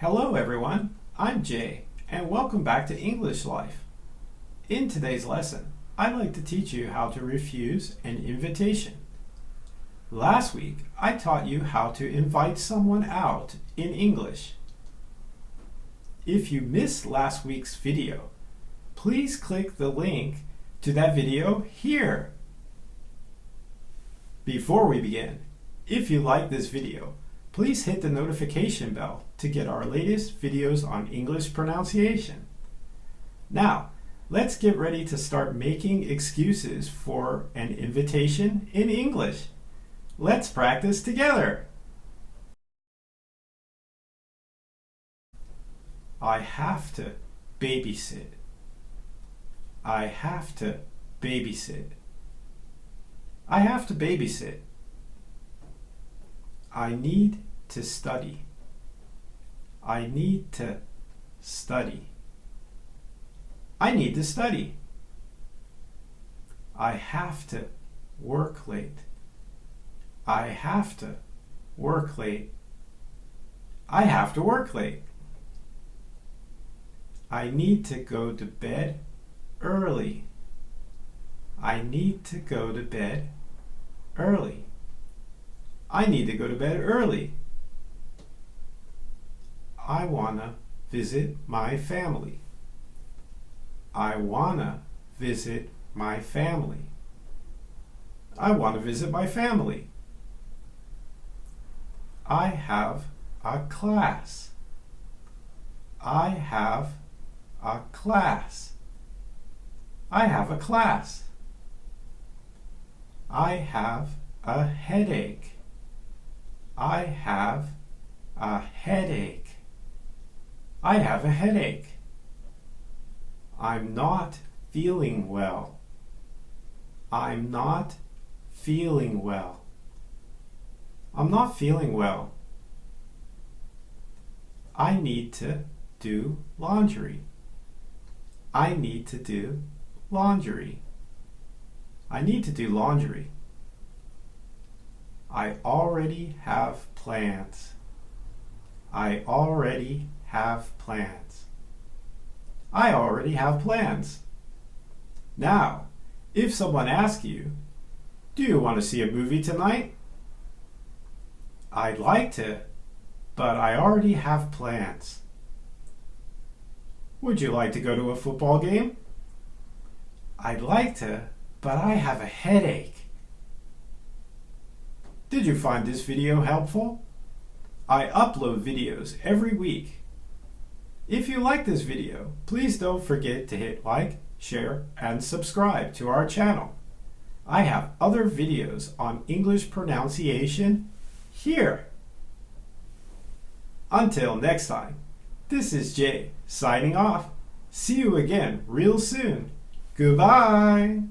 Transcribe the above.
Hello everyone, I'm Jay, and welcome back to English Life. In today's lesson, I'd like to teach you how to refuse an invitation. Last week, I taught you how to invite someone out in English. If you missed last week's video, please click the link to that video here. Before we begin, if you like this video, please hit the notification bell to get our latest videos on English pronunciation. Now, let's get ready to start making excuses for an invitation in English. Let's practice together. I have to babysit. I have to babysit. I have to babysit. I need to study. I need to study. I need to study. I have to work late. I have to work late. I have to work late. I need to go to bed early. I need to go to bed early. I need to go to bed early. I wanna visit my family. I wanna visit my family. I wanna visit my family. I have a class. I have a class. I have a class. I have a headache. I have a headache. I have a headache. I'm not feeling well. I'm not feeling well. I'm not feeling well. I need to do laundry. I need to do laundry. I need to do laundry. I already have plans. I already have plans. I already have plans. Now, if someone asks you, do you want to see a movie tonight? I'd like to, but I already have plans. Would you like to go to a football game? I'd like to, but I have a headache. Did you find this video helpful? I upload videos every week. If you like this video, please don't forget to hit like, share, and subscribe to our channel. I have other videos on English pronunciation here. Until next time, this is Jay signing off. See you again real soon. Goodbye.